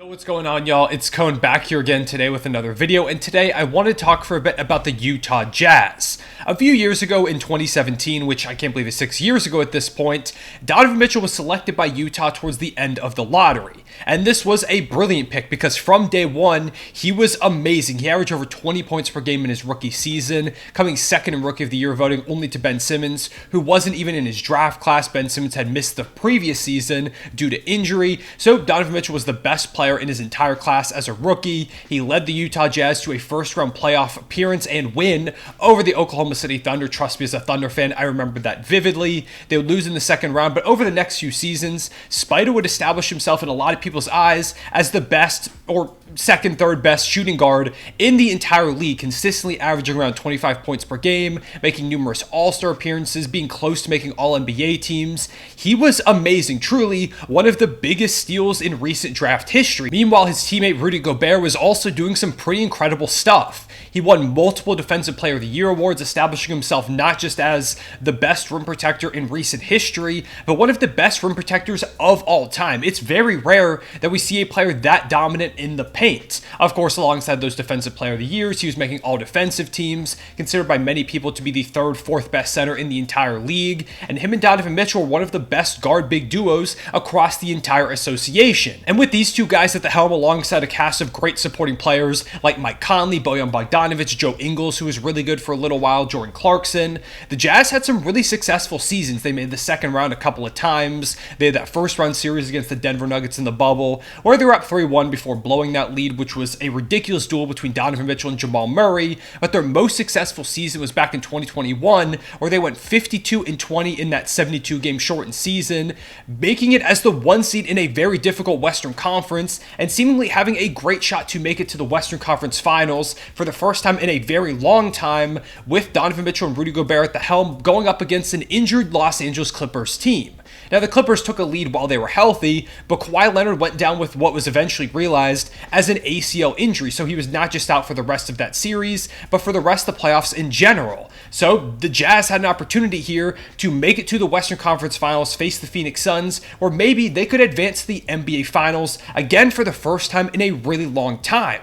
Yo, what's going on, y'all? It's Cone back here again today with another video, and today I want to talk for a bit about the Utah Jazz. A few years ago in 2017, which I can't believe is 6 years ago at this point, Donovan Mitchell was selected by Utah towards the end of the lottery. And this was a brilliant pick because from day one, he was amazing. He averaged over 20 points per game in his rookie season, coming second in Rookie of the Year voting only to Ben Simmons, who wasn't even in his draft class. Ben Simmons had missed the previous season due to injury, so Donovan Mitchell was the best player in his entire class as a rookie. He led the Utah Jazz to a first-round playoff appearance and win over the Oklahoma City Thunder. Trust me, as a Thunder fan, I remember that vividly. They would lose in the second round, but over the next few seasons, Spider would establish himself in a lot of people's eyes as the best or second, third best shooting guard in the entire league, consistently averaging around 25 points per game, making numerous All-Star appearances, being close to making All-NBA teams. He was amazing, truly one of the biggest steals in recent draft history. Meanwhile, his teammate Rudy Gobert was also doing some pretty incredible stuff. He won multiple Defensive Player of the Year awards, establishing himself not just as the best rim protector in recent history, but one of the best rim protectors of all time. It's very rare that we see a player that dominant in the paint. Of course, alongside those Defensive Player of the Years, he was making all defensive teams, considered by many people to be the third, fourth best center in the entire league, and him and Donovan Mitchell were one of the best guard-big duos across the entire association. And with these two guys at the helm, alongside a cast of great supporting players like Mike Conley, Bojan Bogdanovic, Joe Ingles, who was really good for a little while, Jordan Clarkson, the Jazz had some really successful seasons. They made the second round a couple of times. They had that first round series against the Denver Nuggets in the bubble, where they were up 3-1 before blowing that lead, which was a ridiculous duel between Donovan Mitchell and Jamal Murray. But their most successful season was back in 2021, where they went 52-20 in that 72-game shortened season, making it as the one seed in a very difficult Western Conference, and seemingly having a great shot to make it to the Western Conference Finals for the first time in a very long time, with Donovan Mitchell and Rudy Gobert at the helm, going up against an injured Los Angeles Clippers team. Now, the Clippers took a lead while they were healthy, but Kawhi Leonard went down with what was eventually realized as an ACL injury, so he was not just out for the rest of that series, but for the rest of the playoffs in general. So the Jazz had an opportunity here to make it to the Western Conference Finals, face the Phoenix Suns, or maybe they could advance to the NBA Finals, again for the first time in a really long time.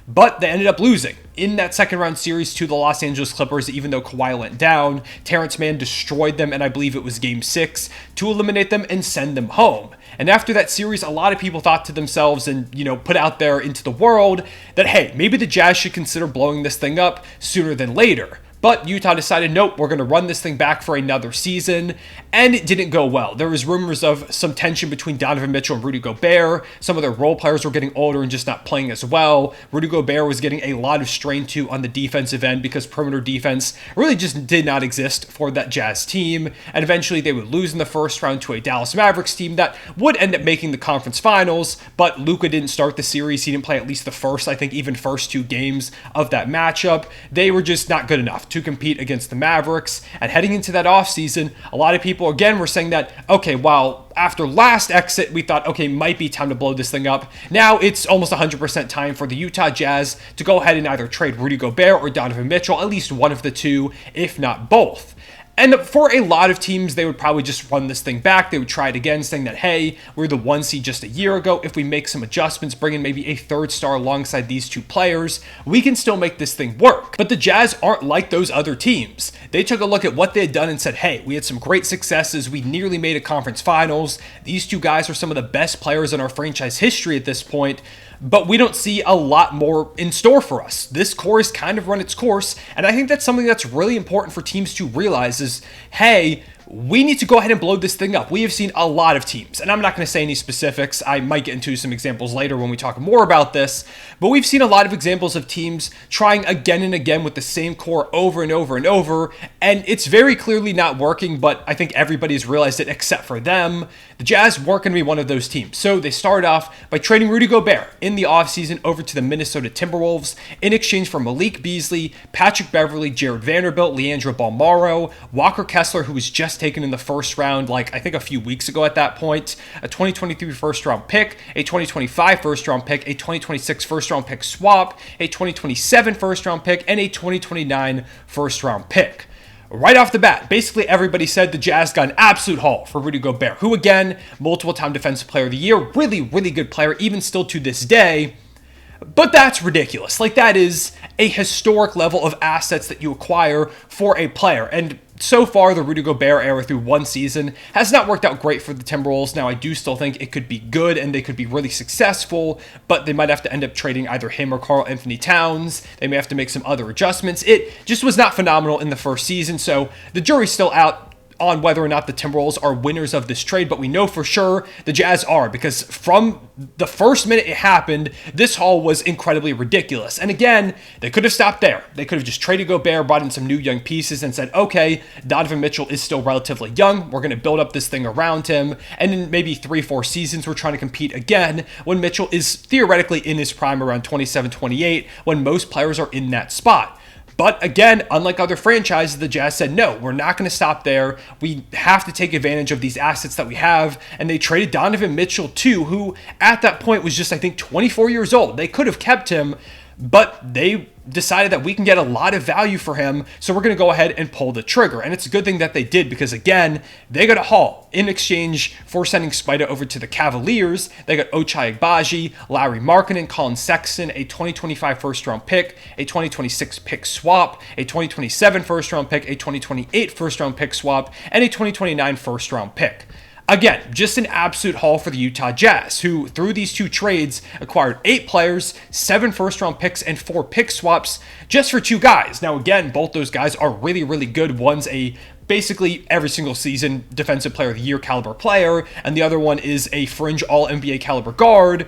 But they ended up losing in that second round series to the Los Angeles Clippers. Even though Kawhi went down, Terrence Mann destroyed them, and I believe it was game 6, to eliminate them and send them home. And after that series, a lot of people thought to themselves and, put out there into the world that, hey, maybe the Jazz should consider blowing this thing up sooner than later. But Utah decided, nope, we're going to run this thing back for another season, and it didn't go well. There was rumors of some tension between Donovan Mitchell and Rudy Gobert. Some of their role players were getting older and just not playing as well. Rudy Gobert was getting a lot of strain too on the defensive end because perimeter defense really just did not exist for that Jazz team, and eventually they would lose in the first round to a Dallas Mavericks team that would end up making the conference finals, but Luka didn't start the series. He didn't play at least the first, I think even first 2 games of that matchup. They were just not good enough to compete against the Mavericks. And heading into that offseason, a lot of people again were saying that, okay, while after last exit we thought, okay, might be time to blow this thing up, now it's almost 100% time for the Utah Jazz to go ahead and either trade Rudy Gobert or Donovan Mitchell, at least one of the two, if not both. And for a lot of teams, they would probably just run this thing back. They would try it again, saying that, hey, we're the 1 seed just a year ago. If we make some adjustments, bring in maybe a third star alongside these two players, we can still make this thing work. But the Jazz aren't like those other teams. They took a look at what they had done and said, hey, we had some great successes. We nearly made a conference finals. These two guys are some of the best players in our franchise history at this point, but we don't see a lot more in store for us. This core has kind of run its course, and I think that's something that's really important for teams to realize is, hey, we need to go ahead and blow this thing up. We have seen a lot of teams, and I'm not going to say any specifics. I might get into some examples later when we talk more about this, but we've seen a lot of examples of teams trying again and again with the same core over and over and over, and it's very clearly not working, but I think everybody's realized it except for them. The Jazz weren't going to be one of those teams, so they started off by trading Rudy Gobert in the offseason over to the Minnesota Timberwolves in exchange for Malik Beasley, Patrick Beverley, Jared Vanderbilt, Leandro Balmaro, Walker Kessler, who was just taken in the first round, I think a few weeks ago at that point, a 2023 first round pick, a 2025 first round pick, a 2026 first round pick swap, a 2027 first round pick, and a 2029 first round pick. right off the bat, basically everybody said the Jazz got an absolute haul for Rudy Gobert, who again, multiple-time Defensive Player of the Year, really, really good player, even still to this day. But that's ridiculous. Like, that is a historic level of assets that you acquire for a player. And so far, the Rudy Gobert era through one season has not worked out great for the Timberwolves. Now, I do still think it could be good and they could be really successful, but they might have to end up trading either him or Karl Anthony Towns. They may have to make some other adjustments. It just was not phenomenal in the first season, so the jury's still out on whether or not the Timberwolves are winners of this trade, but we know for sure the Jazz are, because from the first minute it happened, this haul was incredibly ridiculous. And again, they could have stopped there. They could have just traded Gobert, brought in some new young pieces, and said, okay, Donovan Mitchell is still relatively young. We're going to build up this thing around him. And in maybe 3-4 seasons, we're trying to compete again when Mitchell is theoretically in his prime around 27, 28, when most players are in that spot. But again, unlike other franchises, the Jazz said, no, we're not going to stop there. We have to take advantage of these assets that we have. And they traded Donovan Mitchell too, who at that point was just, I think, 24 years old. They could have kept him, but they decided that we can get a lot of value for him, so we're going to go ahead and pull the trigger. And it's a good thing that they did, because again, they got a haul in exchange for sending Spida over to the Cavaliers. They got Ochai Agbaji, Lauri Markkanen, Colin Sexton, a 2025 first-round pick, a 2026 pick swap, a 2027 first-round pick, a 2028 first-round pick swap, and a 2029 first-round pick. Again, just an absolute haul for the Utah Jazz, who through these two trades acquired 8 players, 7 first-round picks, and 4 pick swaps just for 2 guys. Now again, both those guys are really, really good. One's a basically every single season Defensive Player of the Year caliber player, and the other one is a fringe All-NBA caliber guard.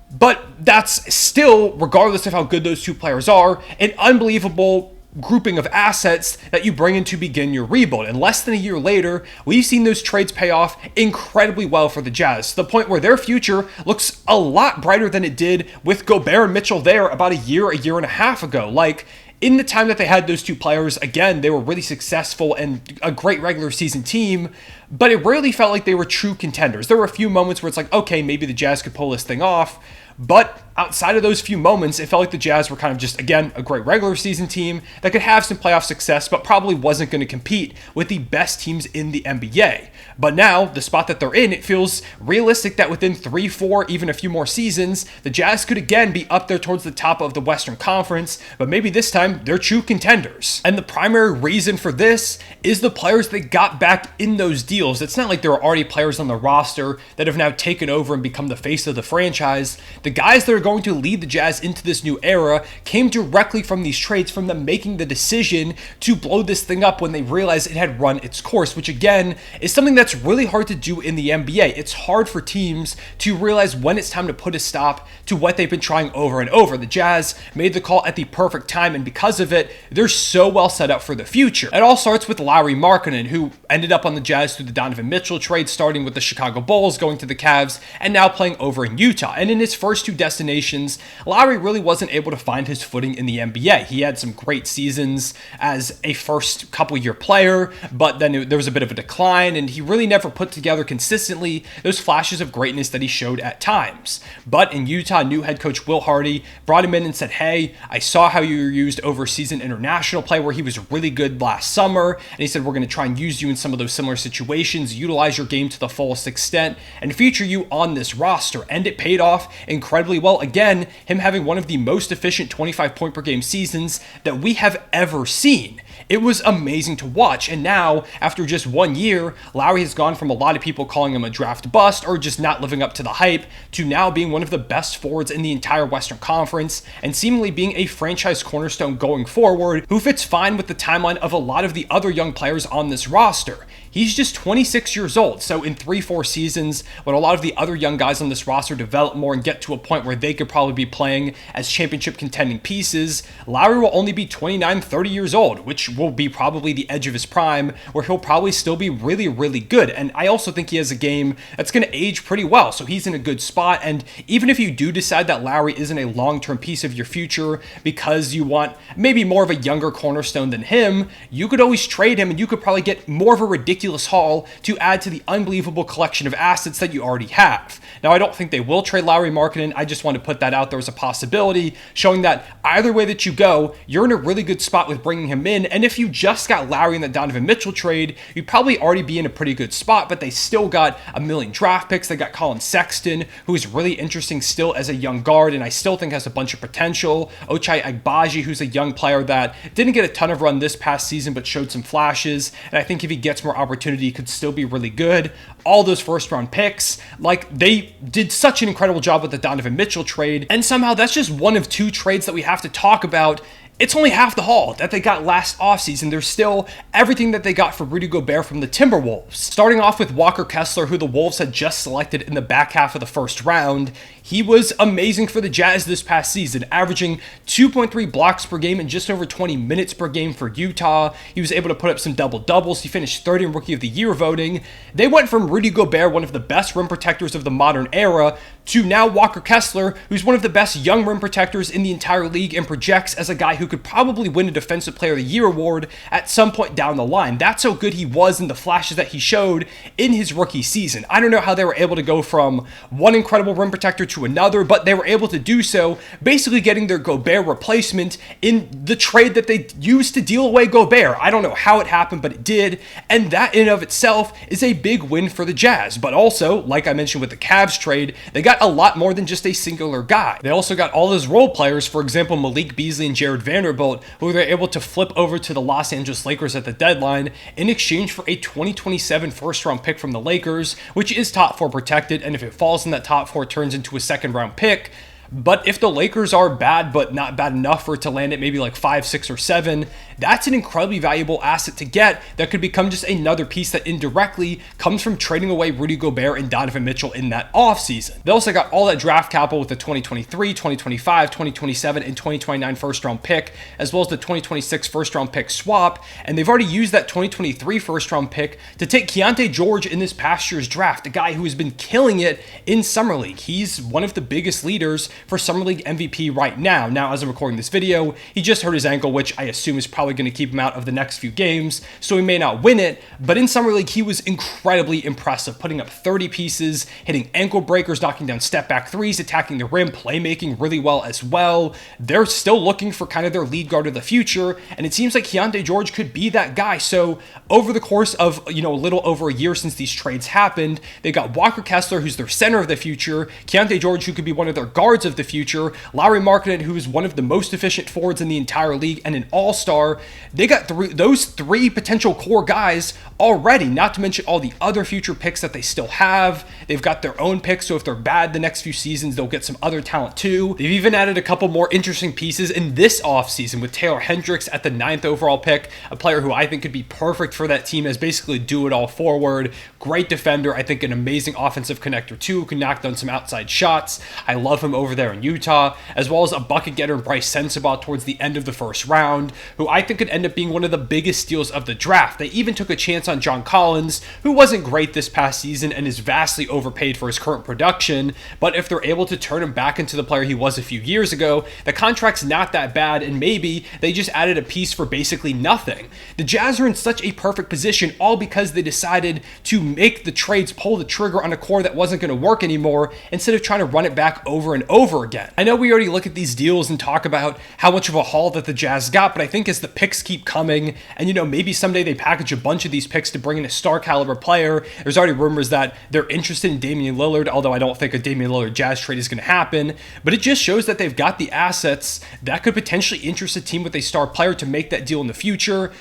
But that's still, regardless of how good those 2 players are, an unbelievable grouping of assets that you bring in to begin your rebuild. And less than a year later, we've seen those trades pay off incredibly well for the Jazz, to the point where their future looks a lot brighter than it did with Gobert and Mitchell there about a year and a half ago. Like, in the time that they had those 2 players, again, they were really successful and a great regular season team, but it rarely felt like they were true contenders. There were a few moments where it's like, okay, maybe the Jazz could pull this thing off, but outside of those few moments, it felt like the Jazz were kind of just, again, a great regular season team that could have some playoff success, but probably wasn't going to compete with the best teams in the NBA. But now, the spot that they're in, it feels realistic that within 3, 4, even a few more seasons, the Jazz could again be up there towards the top of the Western Conference, but maybe this time they're true contenders. And the primary reason for this is the players they got back in those deals. It's not like there are already players on the roster that have now taken over and become the face of the franchise. The guys that are going to lead the Jazz into this new era came directly from these trades, from them making the decision to blow this thing up when they realized it had run its course, which again is something that's really hard to do in the NBA. It's hard for teams to realize when it's time to put a stop to what they've been trying over and over. The Jazz made the call at the perfect time, and because of it, they're so well set up for the future. It all starts with Lauri Markkanen, who ended up on the Jazz through the Donovan Mitchell trade, starting with the Chicago Bulls, going to the Cavs, and now playing over in Utah. And in his first 2 destinations, Lauri really wasn't able to find his footing in the NBA. He had some great seasons as a first couple year player, but then there was a bit of a decline, and he really never put together consistently those flashes of greatness that he showed at times. But in Utah, new head coach Will Hardy brought him in and said, hey, I saw how you were used overseas in international play where he was really good last summer, and he said, we're going to try and use you in some of those similar situations, utilize your game to the fullest extent, and feature you on this roster. And it paid off incredibly well. Again, him having one of the most efficient 25 point per game seasons that we have ever seen. It was amazing to watch. And now, after just 1 year, Lauri has gone from a lot of people calling him a draft bust or just not living up to the hype to now being one of the best forwards in the entire Western Conference and seemingly being a franchise cornerstone going forward, who fits fine with the timeline of a lot of the other young players on this roster. He's just 26 years old, so in 3-4 seasons, when a lot of the other young guys on this roster develop more and get to a point where they could probably be playing as championship contending pieces, Lauri will only be 29, 30 years old, which will be probably the edge of his prime, where he'll probably still be really, really good. And I also think he has a game that's going to age pretty well, so he's in a good spot. And even if you do decide that Lauri isn't a long-term piece of your future because you want maybe more of a younger cornerstone than him, you could always trade him and you could probably get more of a ridiculous ridiculous haul to add to the unbelievable collection of assets that you already have. Now, I don't think they will trade Lauri Markkanen. I just want to put that out there as a possibility, showing that either way that you go, you're in a really good spot with bringing him in. And if you just got Lauri in the Donovan Mitchell trade, you'd probably already be in a pretty good spot, but they still got a million draft picks. They got Colin Sexton, who is really interesting still as a young guard, and I still think has a bunch of potential. Ochai Agbaji, who's a young player that didn't get a ton of run this past season, but showed some flashes. And I think if he gets more opportunity, he could still be really good. All those first round picks, like, they did such an incredible job with the Donovan Mitchell trade. And somehow that's just one of two trades that we have to talk about. It's only half the haul that they got last offseason. There's still everything that they got for Rudy Gobert from the Timberwolves. Starting off with Walker Kessler, who the Wolves had just selected in the back half of the first round. He was amazing for the Jazz this past season, averaging 2.3 blocks per game and just over 20 minutes per game for Utah. He was able to put up some double-doubles. He finished third in Rookie of the Year voting. They went from Rudy Gobert, one of the best rim protectors of the modern era, to now Walker Kessler, who's one of the best young rim protectors in the entire league and projects as a guy who could probably win a Defensive Player of the Year award at some point down the line. That's how good he was in the flashes that he showed in his rookie season. I don't know how they were able to go from one incredible rim protector to another, but they were able to do so, basically getting their Gobert replacement in the trade that they used to deal away Gobert. I don't know how it happened, but it did, and that in and of itself is a big win for the Jazz. But also, like I mentioned with the Cavs trade, they got a lot more than just a singular guy. They also got all those role players, for example, Malik Beasley and Jared Vanderbilt, who they're able to flip over to the Los Angeles Lakers at the deadline in exchange for a 2027 first-round pick from the Lakers, which is top 4 protected, and if it falls in that top 4, it turns into a second-round pick. But if the Lakers are bad, but not bad enough for it to land at maybe like 5, 6, or 7, that's an incredibly valuable asset to get that could become just another piece that indirectly comes from trading away Rudy Gobert and Donovan Mitchell in that offseason. They also got all that draft capital with the 2023, 2025, 2027, and 2029 first-round pick, as well as the 2026 first-round pick swap, and they've already used that 2023 first-round pick to take Keontae George in this past year's draft, a guy who has been killing it in Summer League. He's one of the biggest leaders for Summer League MVP right now. Now, as I'm recording this video, he just hurt his ankle, which I assume is probably going to keep him out of the next few games, so he may not win it, but in Summer League, he was incredibly impressive, putting up 30 pieces, hitting ankle breakers, knocking down step-back threes, attacking the rim, playmaking really well as well. They're still looking for kind of their lead guard of the future, and it seems like Keontae George could be that guy. So over the course of, a little over a year since these trades happened, they got Walker Kessler, who's their center of the future, Keontae George, who could be one of their guards of the future, Lauri Markkanen, who is one of the most efficient forwards in the entire league and an all-star. They got those three potential core guys already, not to mention all the other future picks that they still have. They've got their own picks, so if they're bad the next few seasons, they'll get some other talent too. They've even added a couple more interesting pieces in this offseason with Taylor Hendricks at the 9th overall pick, a player who I think could be perfect for that team as basically do-it-all forward. Great defender, I think an amazing offensive connector too, who can knock down some outside shots. I love him over there in Utah, as well as a bucket getter in Bryce Sensabaugh towards the end of the first round, who I think could end up being one of the biggest steals of the draft. They even took a chance on John Collins, who wasn't great this past season and is vastly overpaid for his current production, but if they're able to turn him back into the player he was a few years ago, the contract's not that bad, and maybe they just added a piece for basically nothing. The Jazz are in such a perfect position, all because they decided to make the trades, pull the trigger on a core that wasn't going to work anymore, instead of trying to run it back over and over again. I know we already look at these deals and talk about how much of a haul that the Jazz got, but I think as the picks keep coming, and maybe someday they package a bunch of these picks to bring in a star caliber player. There's already rumors that they're interested in Damian Lillard, although I don't think a Damian Lillard Jazz trade is going to happen, but it just shows that they've got the assets that could potentially interest a team with a star player to make that deal in the future.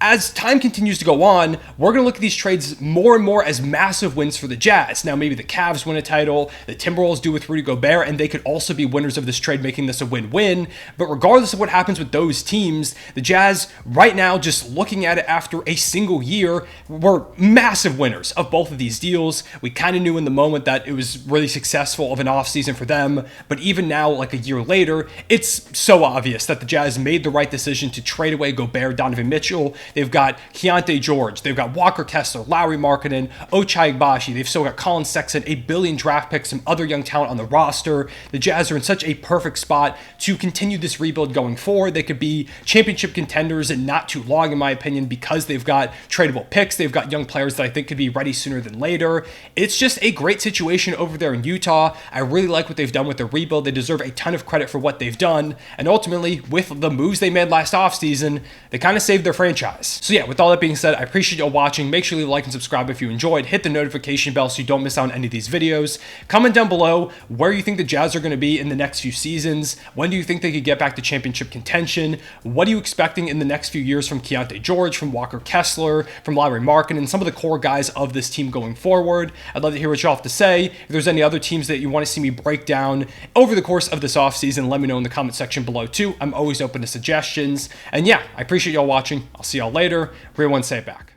As time continues to go on, we're going to look at these trades more and more as massive wins for the Jazz. Now, maybe the Cavs win a title, the Timberwolves do with Rudy Gobert, and they could also be winners of this trade, making this a win-win. But regardless of what happens with those teams, the Jazz, right now, just looking at it after a single year, were massive winners of both of these deals. We kind of knew in the moment that it was really successful of an offseason for them, but even now, like a year later, it's so obvious that the Jazz made the right decision to trade away Gobert, Donovan Mitchell. They've got Keontae George. They've got Walker Kessler, Lauri Markkanen, Ochai Agbaji. They've still got Colin Sexton, a billion draft picks, some other young talent on the roster. The Jazz are in such a perfect spot to continue this rebuild going forward. They could be championship contenders in not too long, in my opinion, because they've got tradable picks. They've got young players that I think could be ready sooner than later. It's just a great situation over there in Utah. I really like what they've done with the rebuild. They deserve a ton of credit for what they've done. And ultimately, with the moves they made last offseason, they kind of saved their franchise. So yeah, with all that being said, I appreciate y'all watching. Make sure you like and subscribe if you enjoyed. Hit the notification bell so you don't miss out on any of these videos. Comment down below where you think the Jazz are going to be in the next few seasons. When do you think they could get back to championship contention? What are you expecting in the next few years from Keontae George, from Walker Kessler, from Lauri Markkanen, and some of the core guys of this team going forward? I'd love to hear what y'all have to say. If there's any other teams that you want to see me break down over the course of this offseason, let me know in the comment section below too. I'm always open to suggestions. And yeah, I appreciate y'all watching. I'll see y'all later. Everyone say it back.